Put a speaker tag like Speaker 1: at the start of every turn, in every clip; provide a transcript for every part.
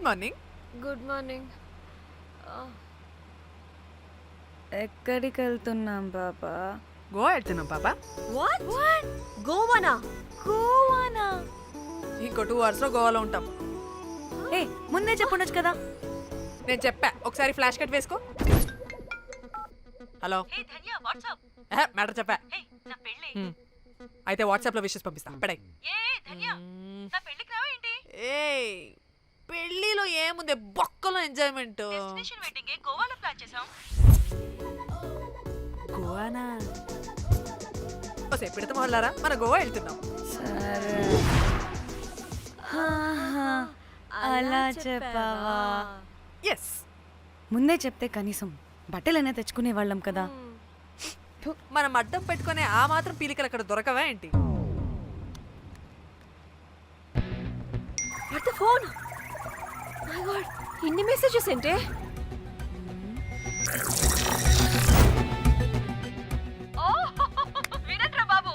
Speaker 1: Morning.
Speaker 2: Good morning.
Speaker 3: ఎక్కడికి వెళ్తున్నాం పాపా?
Speaker 1: గోవా వెళ్తున్నాం పాపా.
Speaker 2: వాట్ గోవానా?
Speaker 3: గోవానా?
Speaker 1: ఇంకో 2 hours లో గోవాలో ఉంటాం.
Speaker 3: ఏ ముందే చెప్పుండొచ్చు కదా.
Speaker 1: నేను చెప్పా, ఒకసారి ఫ్లాష్ కట్ వేసుకో. హలో మ్యాటర్ చెప్పా. అయితే వాట్సాప్ లో విషెస్ పంపిస్తా. పడాయి. ఏ పెళ్ళిలో ఏముంది, బొక్కలో ఎంజాయ్మెంట్. గోవానా? పెడతా మొదలారా, మన గోవా వెళ్తున్నాం.
Speaker 3: సరే అలా చెప్పావా?
Speaker 1: ఎస్,
Speaker 3: ముందే చెప్తే కనీసం బట్టలైనా తెచ్చుకునే వాళ్ళం కదా.
Speaker 1: మనం అడ్డం పెట్టుకునే ఆ మాత్రం పీలికలు అక్కడ దొరకవా ఏంటి?
Speaker 2: What the phone? My God, ఇన్ని మెసేజెస్ ఏంటే? వినట్రా బాబు,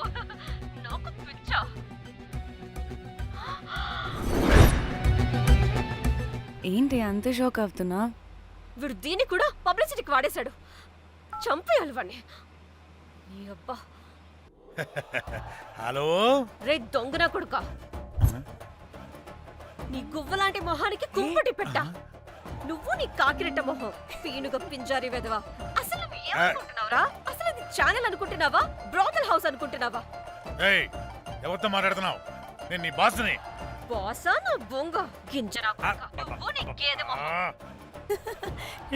Speaker 2: నాకు పిచ్చా.
Speaker 3: ఏంటి అంత షాక్ అవుతున్నా?
Speaker 2: వీడు దీన్ని కూడా పబ్లిసిటీకి వాడేశాడు. చంపేయాలి వాడిని. నీ అబ్బా.
Speaker 4: హలో
Speaker 2: రే దొంగన కొడుక, నీ గువ్వలాంటి మొహానికి కుంపటి పెట్టా. నువ్వు నీ కాకిరెట్ట మొహం, పీనుగ పింజారి వెదవా. అసలు నువ్వు ఏమనుకుంటున్నావురా? అసలు ఇది ఛానల్ అనుకుంటున్నావా, బ్రోకల్ హౌస్ అనుకుంటున్నావా?
Speaker 4: ఏయ్, ఎవరితో మాట్లాడుతున్నావు? నేను నీ బాస్ని.
Speaker 2: బాసా నా బొంగ గింజరా కొడుక, నువ్వు నీ గేదె మొహం.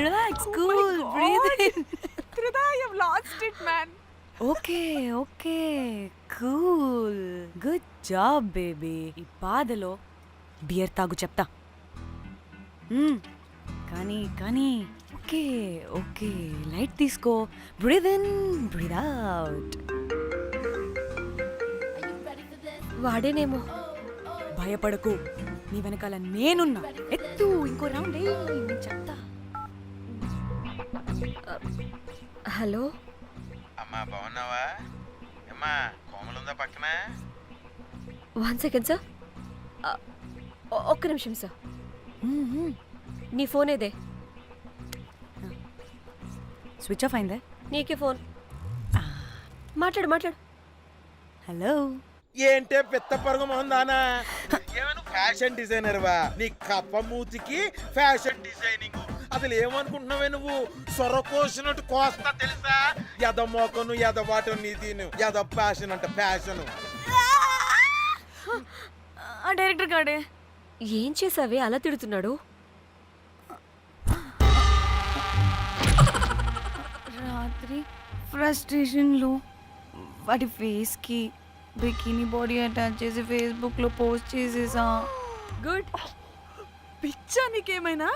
Speaker 3: Relax, cool, breathe in.
Speaker 1: I have lost it, man.
Speaker 3: Okay okay, cool, good job baby. ఈ బాధలో బియర్ తాగు చెప్తా. కానీ కానీ ఓకే ఓకే, లైట్ తీసుకో. Breathe in, breathe out.
Speaker 2: వాడేనేమో.
Speaker 3: భయపడకు, నీ వెనకాల నేనున్నా. ఎత్తు, ఇంకో రౌండ్ నేను చెప్తా.
Speaker 2: హలో
Speaker 5: అమ్మా, బాగున్నావా? అమ్మా, కోమలుందా పక్కన?
Speaker 2: 1 second సార్. ఒక్క నిమిషం సార్. నీ ఫోన్ ఏదే?
Speaker 3: స్విచ్ ఆఫ్ అయిందే.
Speaker 2: నీకే ఫోన్. మాట్లాడు మాట్లాడు.
Speaker 3: హలో.
Speaker 5: ఏంటే పెద్ద పరుగు మొహందానా? ఏమను ఫ్యాషన్ డిజైనర్ వా? నీ కప్ప మూతికి ఫ్యాషన్ డిజైనింగ్. అసలు ఏమనుకుంటున్నావే నువ్వు? సొర కోసినట్టు కోస్తా తెలుసా? ఎద మోకను, ఎద వాటను, నీ దీని ఎద ఫ్యాషన్ అంట ఫ్యాషన్.
Speaker 3: డైరెక్టర్ గాడే.
Speaker 2: ఏం చేసావే అలా తిడుతున్నాడు?
Speaker 3: రాత్రి ఫ్రస్ట్రేషన్లో వాడి ఫేస్కి బికినీ బాడీ అటాచ్ చేసి ఫేస్బుక్లో పోస్ట్ చేసేసా.
Speaker 2: గుడ్.
Speaker 1: పిచ్చా నీకేమైనా?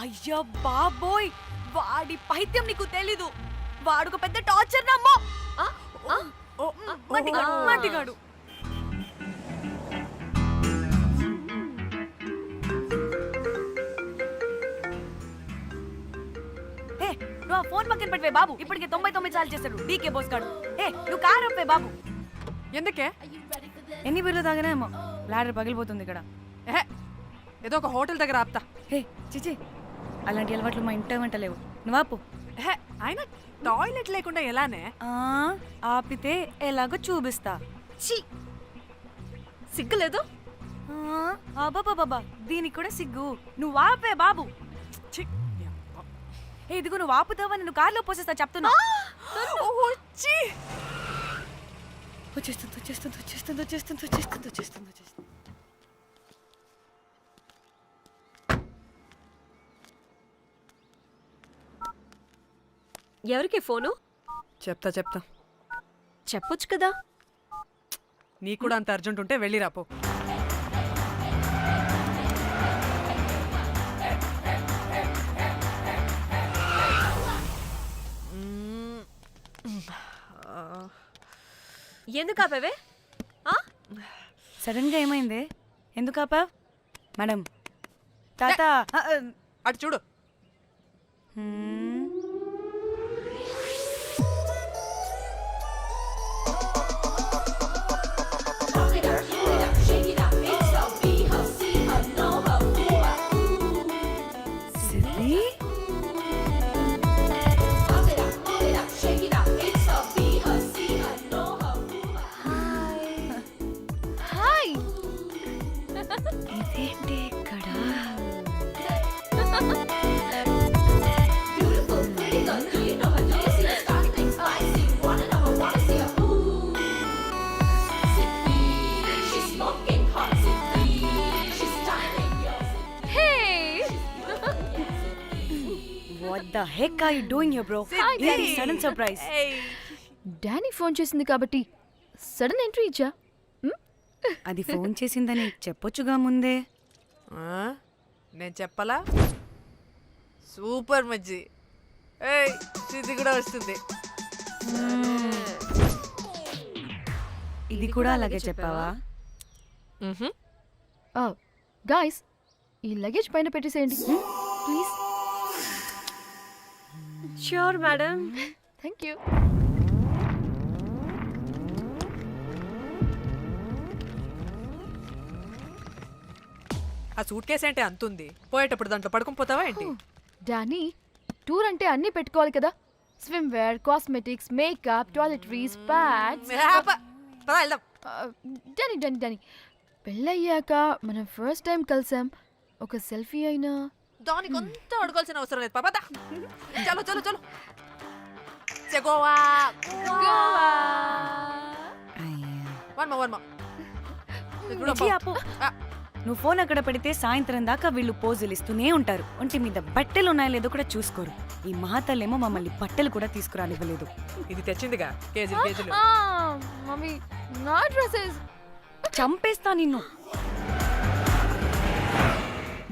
Speaker 3: అయ్యా బాబోయ్, వాడి పైత్యం నీకు తెలీదు. వాడుక పెద్ద టార్చర్ నమ్మో. మట్టిగాడు. నువ్వు ఆ ఫోన్ పక్కన పెట్టవే బాబు. ఇప్పటికే 99 సార్లు చేశాడు డీకే బోస్ గాడు. నువ్వు కారు అప్పే బాబు.
Speaker 1: ఎందుకే?
Speaker 3: ఎన్ని బిర్లు తాగినాయేమో, లాడర్ పగిలిపోతుంది ఇక్కడ.
Speaker 1: ఏదో ఒక హోటల్ దగ్గర ఆపుతా.
Speaker 3: చిచి, అలాంటి అలవాట్లు మా ఇంట వెంట లేవు. నువ్వు ఆపు.
Speaker 1: ఆయన టాయిలెట్ లేకుండా ఎలానే?
Speaker 3: ఆపితే ఎలాగో చూపిస్తా.
Speaker 2: ఛీ, సిగ్గులేదు?
Speaker 3: బాబా, దీనికి కూడా సిగ్గు. నువ్వు ఆపే బాబు. ఇదిగో నువ్వు ఆపుతావని నువ్వు కార్లో పోసేస్తా చెప్తున్నా. వచ్చేస్తుంది.
Speaker 2: ఎవరికి ఫోను?
Speaker 1: చెప్తా.
Speaker 2: చెప్పొచ్చు కదా.
Speaker 1: నీ కూడా అంత అర్జెంట్ ఉంటే వెళ్ళి రాపో.
Speaker 2: ఎందుకు ఆపేవే?
Speaker 3: సడన్ గా ఏమైంది? ఎందుకు ఆపా? మేడం, తాత
Speaker 1: అటు చూడు.
Speaker 3: the heck are you doing here, bro? Really sudden surprise.
Speaker 6: Danny phone చేసింది కాబట్టి సడన్ ఎంట్రీ ఇచ్చా.
Speaker 3: అది ఫోన్ చేసిందని చెప్పొచ్చుగా ముందే.
Speaker 1: నేను చెప్పలా? సూపర్ మజ్జి. ఏయ్ ఇది కూడా వస్తుంది.
Speaker 3: ఇది కూడా అలాగే చెప్పావా?
Speaker 6: గాయ్స్ ఈ లగేజ్ పైన పెట్టేసేయండి please.
Speaker 2: Sure madam.
Speaker 6: Thank you.
Speaker 1: ఆ సూట్ కేసు అంటే అంతుంది, పోయేటప్పుడు దాంట్లో పడుకుని పోతావా ఏంటి?
Speaker 6: డానీ టూర్ అంటే అన్నీ పెట్టుకోవాలి కదా. Swimwear, cosmetics, makeup, toiletries, pads.
Speaker 1: పద వెళ్దాం.
Speaker 6: డానీ డానీ డానీ పెళ్ళయ్యాక మనం ఫస్ట్ టైం కలిసాం. ఒక సెల్ఫీ అయినా.
Speaker 1: దానికి అంతా అడగాల్సిన అవసరం లేదు. పాపా చలో చలో చలో. గోవా వర్మ
Speaker 3: మిర్చి ఆపు. నువ్వు ఫోన్ అక్కడ పెడితే సాయంత్రం దాకా వీళ్ళు పోజులు ఇస్తూనే ఉంటారు. ఒంటి మీద బట్టలు ఉన్నాయో లేదో కూడా చూసుకోరు. ఈ మహాతల్లేమో మమ్మల్ని బట్టలు కూడా తీసుకురానివ్వలేదు.
Speaker 1: ఇది తెచ్చిందిగా కేజీలు కేజీలు.
Speaker 6: మమ్మీ నా డ్రెస్సెస్.
Speaker 3: చంపేస్తా నిన్ను.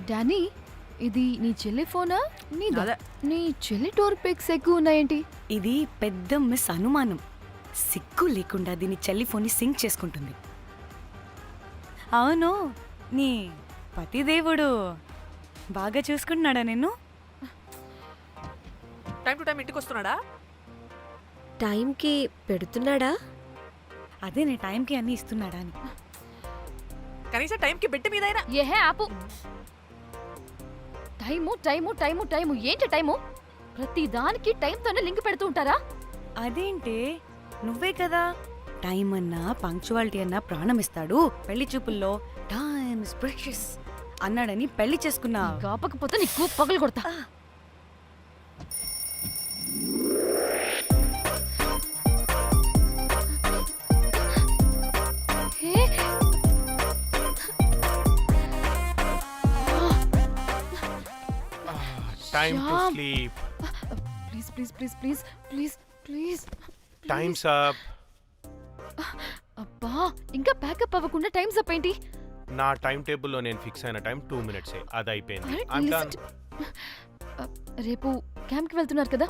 Speaker 6: డానీ ఇది నీ చెల్లి ఫోనా నీదా?
Speaker 1: అదే.
Speaker 6: నీ చెల్లి టూర్ పిక్స్ ఎక్కువ ఉన్నాయేంటి?
Speaker 3: ఇది పెద్ద మిస్ అనుమానం. సిగ్గు లేకుండా దీని చెల్లి ఫోన్ని సింక్ చేసుకుంటుంది. అవును, నీ పతిదేవుడు బాగా చూసుకుంటున్నాడా నిన్ను?
Speaker 1: టైం టు టైం ఇంటికి వస్తున్నాడా?
Speaker 2: టైంకి పెడుతున్నాడా?
Speaker 3: అదే నీ టైంకి అన్నీ ఇస్తున్నాడా అని.
Speaker 1: కనీసం టైంకి బెట్టి మీదైనా.
Speaker 6: ఏహే ఆపు. టైము టైము టైము టైము ఏంటి టైము? ప్రతి దానికి టైంతోనే లింక్ పెడుతూ ఉంటారా?
Speaker 3: అదేంటే నువ్వే కదా టైం అన్నా పంక్చువాలిటీ అన్నా ప్రాణం ఇస్తాడు, పెళ్లి చూపుల్లో టైమ్ ఇస్ ప్రెషియస్ అన్నాడని పెళ్లి చేసుకున్నా.
Speaker 6: కాపకపోతే నీకు పగలు కొడతా.
Speaker 7: Time to
Speaker 6: Shyam.
Speaker 7: sleep.
Speaker 6: Please please please please please please.
Speaker 7: Time's up.
Speaker 6: అబ్బా ఇంకా ప్యాకప్ అవ్వకుండా టైమ్స్ అప్ ఏంటి?
Speaker 7: నా టైం టేబుల్లో నేను ఫిక్స్ అయిన టైం 2 minutes. అది అయిపోయింది.
Speaker 6: Alright,
Speaker 7: I'm
Speaker 6: listen
Speaker 7: done.
Speaker 6: రేపు క్యాంప్కి వెళ్తున్నారు కదా?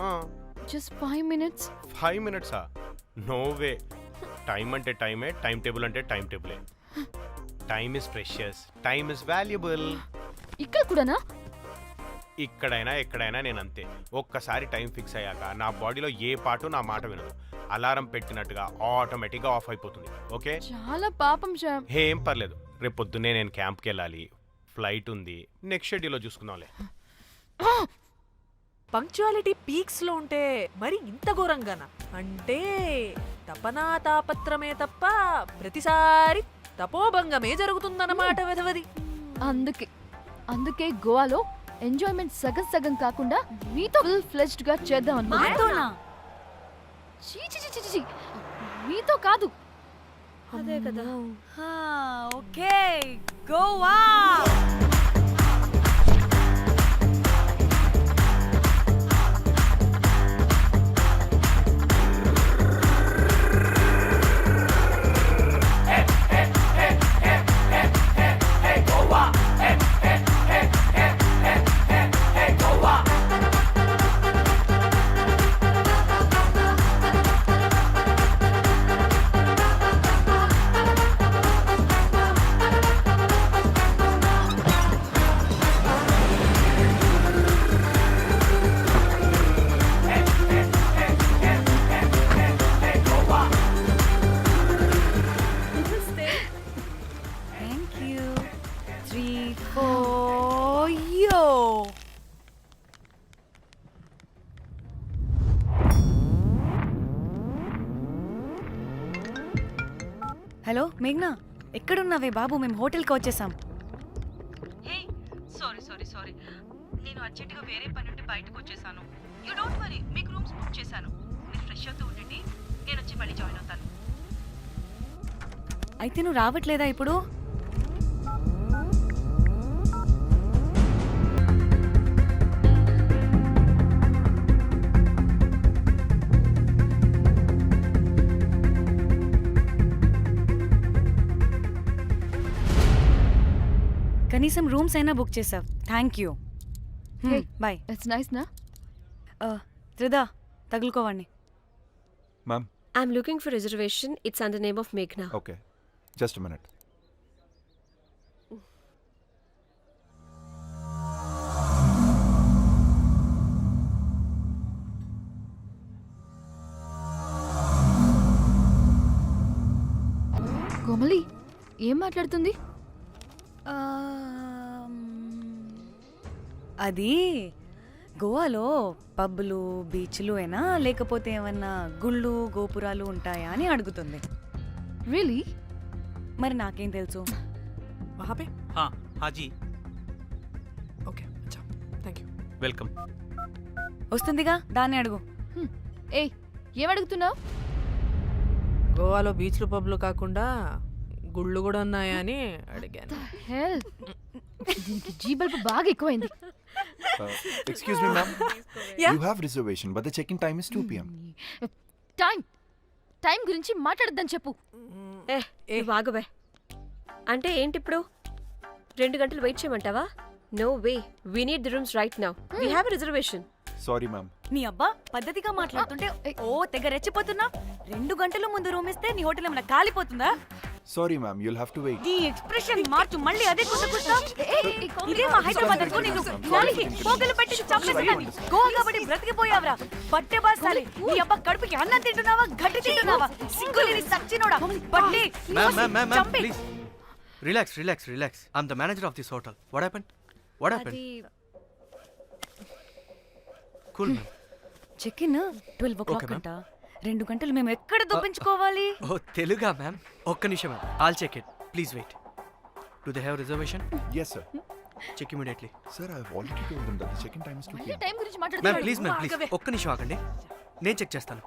Speaker 6: Just 5 minutes.
Speaker 7: 5 minutes? No way. Time అంటే టైమే, టైం టేబుల్ అంటే టైం టేబులే. Time is precious, time is valuable.
Speaker 6: ఇక్కడ కూడానా?
Speaker 7: ఇక్కడైనా ఎక్కడైనా నేను అంతే. ఒక్కసారి టైం ఫిక్స్ అయ్యాక నా బాడీలో ఏ పాటు నా మాట వినదు. అలారం పెట్టినట్టుగా ఆటోమేటిక్గా ఆఫ్ అయిపోతుంది. ఓకే,
Speaker 6: చాలా పాపం శ్యామ్.
Speaker 7: ఏం పర్లేదు. రేపు పొద్దున్నే నేను క్యాంప్కి వెళ్ళాలి, ఫ్లైట్ ఉంది. నెక్స్ట్ షెడ్యూల్లో చూసుకుందాంలే.
Speaker 1: పంక్చువాలిటీ పీక్స్ లో ఉంటే మరి ఇంత ఘోరంగానా? అంటే తపనా తాపత్రమే తప్ప ప్రతిసారి తపోభంగమే జరుగుతుందన్నమాట వెధవది.
Speaker 6: అందుకే గోవాలో ఎంజాయ్మెంట్ సగం సగం కాకుండా మీతో ఫుల్ ఫ్లెజ్డ్ గా చేద్దాం అనుకున్నా. చీ చీ చీ చీ, మీతో కాదు.
Speaker 2: అదే కదా.
Speaker 3: Okay, Goa. Thank you. 3, 4, yo. Hello మేఘ్నా, ఎక్కడున్నావే బాబు? మేము హోటల్కి వచ్చేసాం.
Speaker 8: హే సారీ నేను అర్జెంటుగా వేరే పని నుండి బయటకు వచ్చేసాను. యూ డోంట్ వరీ, మీకు రూమ్స్ బుక్ చేశాను. మీరు ఫ్రెష్ అవుతూ ఉండండి, నేను వచ్చి మళ్ళీ జాయిన్ అవుతాను.
Speaker 3: అయితే నువ్వు రావట్లేదా ఇప్పుడు? కనీసం రూమ్స్ అయినా బుక్ చేసావు, thank you.
Speaker 6: Hey.
Speaker 3: Bye.
Speaker 6: It's nice నా
Speaker 3: త్రిదా తగులుకోవండి.
Speaker 9: Ma'am
Speaker 2: I'm looking for reservation. It's under name of మేఘ్నా.
Speaker 9: Okay, just minute.
Speaker 6: కోమలి ఏం మాట్లాడుతుంది?
Speaker 3: అది గోవాలో పబ్బులు బీచ్లు అయినా లేకపోతే ఏమన్నా గుళ్ళు గోపురాలు ఉంటాయా అని అడుగుతుంది.
Speaker 6: రియలీ?
Speaker 3: మరి నాకేం తెలుసు?
Speaker 1: वहाँ पे
Speaker 10: हाँ जी,
Speaker 1: ओके अच्छा थैंक यू.
Speaker 10: वेलकम.
Speaker 3: వస్తుందిగా, దాన్ని అడుగు.
Speaker 6: ఏయ్ ఏం అడుగుతున్నావు?
Speaker 1: గోవాలో బీచ్లు పబ్లు కాకుండా గుళ్ళు కూడా ఉన్నాయా అని అడిగాను.
Speaker 6: హెల్ దీనికి జీ బల్బ్ బాగా ఎక్కువైంది.
Speaker 9: Excuse me ma'am,
Speaker 1: Yeah.
Speaker 9: You have reservation but the check-in time is 2 PM.
Speaker 6: Time గురించి మాట్లాడద్దని చెప్పు.
Speaker 2: నువ్వు ఆగువే. అంటే ఏంటి ఇప్పుడు 2 గంటలు వెయిట్ చేయమంటావా? No way, we need the rooms right now. We have a reservation.
Speaker 9: Sorry ma'am.
Speaker 3: నీ అబ్బా పద్ధతిగా మాట్లాడుతుంటే ఓ తెగ రెచ్చిపోతున్నా. 2 గంటల ముందు రూమ్ ఇస్తే నీ హోటల్ ఏమైనా కాలిపోతుందా?
Speaker 9: Sorry ma'am, you'll have to wait.
Speaker 3: నీ ఎక్స్ప్రెషన్ మార్చు, మళ్ళీ అదే కుసకుస్తా. ఇదే మా హైదరాబాద్ అనుకో, నేను నాలికి పోగలు పెట్టి చంపేస్తాను. గోవా కాబట్టి బ్రతికిపోయావరా బట్టే బాసాలి. నీ అబ్బా కడుపుకి అన్నం తింటున్నావా, గడ్డి తింటున్నావా? సింగులేని సచ్చినోడా బట్టే.
Speaker 10: Ma'am,
Speaker 3: చంపే.
Speaker 10: please. Relax. I'm the manager of this hotel. What happened?
Speaker 2: అది
Speaker 10: Cool, ma'am.
Speaker 3: Check in 12 o'clock
Speaker 10: Okay, ma'am.
Speaker 3: అంట. 2 గంటలు మేము ఎక్కడ దొప్పించుకోవాలి?
Speaker 10: Oh, Teluga, ma'am. ఒక్క నిమిషం, ma'am. I'll check it. Please wait. Do they have reservation?
Speaker 9: Yes sir.
Speaker 10: Check immediately.
Speaker 9: Sir, I have already told them that the check-in time is 2 PM.
Speaker 6: Time గురించి
Speaker 10: Ma'am,
Speaker 6: మాట్లాడుతున్నాడు.
Speaker 10: please. ఒక్క నిమిషం ఆగండి. నేను check చేస్తాను.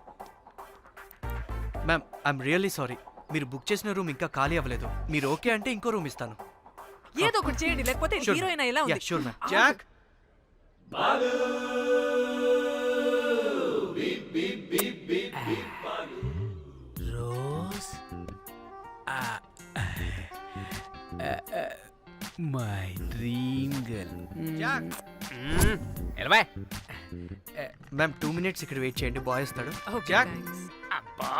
Speaker 10: Ma'am, I'm really sorry. మీరు book చేసిన room ఇంకా ఖాళీ అవ్వలేదు. మీరు ఓకే అంటే ఇంకో రూమ్ ఇస్తాను.
Speaker 1: ఏదో ఒకటి చేయండి, లేకపోతే హీరోయిన్ ఎలా ఉంది?
Speaker 10: Sure ma'am. Jack,
Speaker 11: Rose my dream girl.
Speaker 10: Jack.
Speaker 11: ఎలవా
Speaker 10: మ్యామ్ 2 minutes ఇక్కడ వెయిట్ చేయండి, బాయ్ వస్తాడు.
Speaker 1: Okay,
Speaker 10: Jack.
Speaker 1: thanks.
Speaker 11: అబ్బా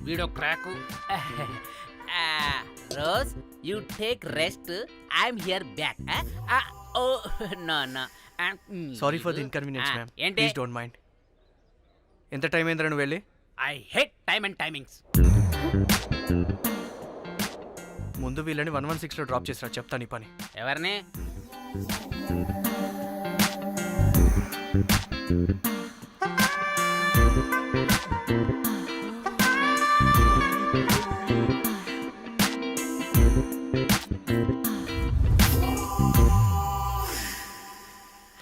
Speaker 11: వీడో crack. Rose you take rest, I'm here back. Oh no
Speaker 10: sorry for the inconvenience ma'am.
Speaker 11: ఏంటి?
Speaker 10: Please don't mind. ఎంత time అయిందిరా నువ్వు వెళ్ళి?
Speaker 11: I hate time and timings.
Speaker 10: ముందు వీళ్ళని 116లో డ్రాప్ చేసినా, చెప్తాను ఈ పని.
Speaker 11: ఎవరిని?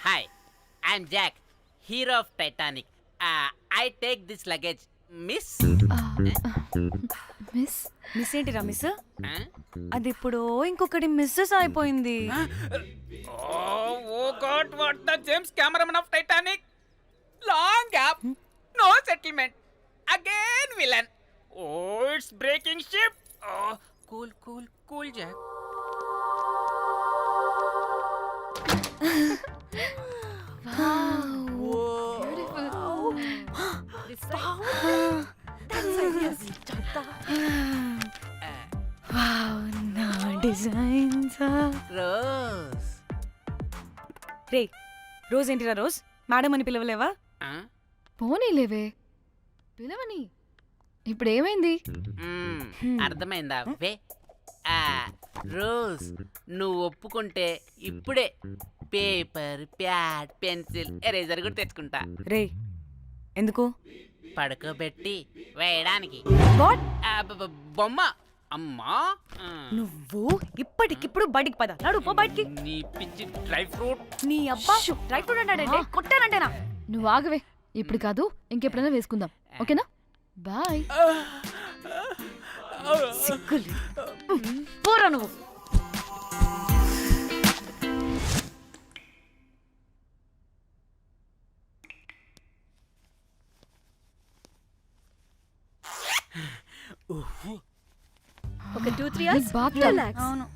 Speaker 11: Hi, I'm Jack, hero of Titanic. I take this luggage miss.
Speaker 3: Miss ఏంటిరా మిస్? అది ఇప్పుడు ఇంకొకటి మిస్సెస్ అయిపోయింది.
Speaker 11: Oh God, what the James cameraman of Titanic. Long gap, no settlement, again villain. Oh it's breaking ship. Cool Jack.
Speaker 3: నా designs.
Speaker 11: Rose
Speaker 3: రే Rose ఏంటిరా Rose? Madam అని పిలవలేవా?
Speaker 6: పోనీలేవే పిలవని. ఇప్పుడు ఏమైంది?
Speaker 11: అర్థమైందా? వే రోజ్, నువ్వు ఒప్పుకుంటే ఇప్పుడే పేపర్, ప్యాడ్, పెన్సిల్, ఎరేజర్ కూడా తెచ్చుకుంటా.
Speaker 3: రే ఎందుకు?
Speaker 11: పడుకోబెట్టి వేయడానికి.
Speaker 3: వాట్?
Speaker 11: బొమ్మ. అమ్మా,
Speaker 3: నువ్వు ఇప్పటికిప్పుడు బయటికి పద. నడు పో బయటికి.
Speaker 11: నీ పిచ్చి డ్రై ఫ్రూట్.
Speaker 3: నీ అబ్బా డ్రై ఫ్రూట్ అన్నాడంటే కొట్టానంటేనా?
Speaker 6: నువ్వు ఆగవే, ఇప్పుడు కాదు ఇంకెప్పుడైనా వేసుకుందాం, ఓకేనా? బాయ్.
Speaker 3: సిగ్గులు పోరా నువ్వు.
Speaker 2: ఒక 2-3 hours
Speaker 6: బాగా
Speaker 2: రిలాక్స్.
Speaker 3: అవును.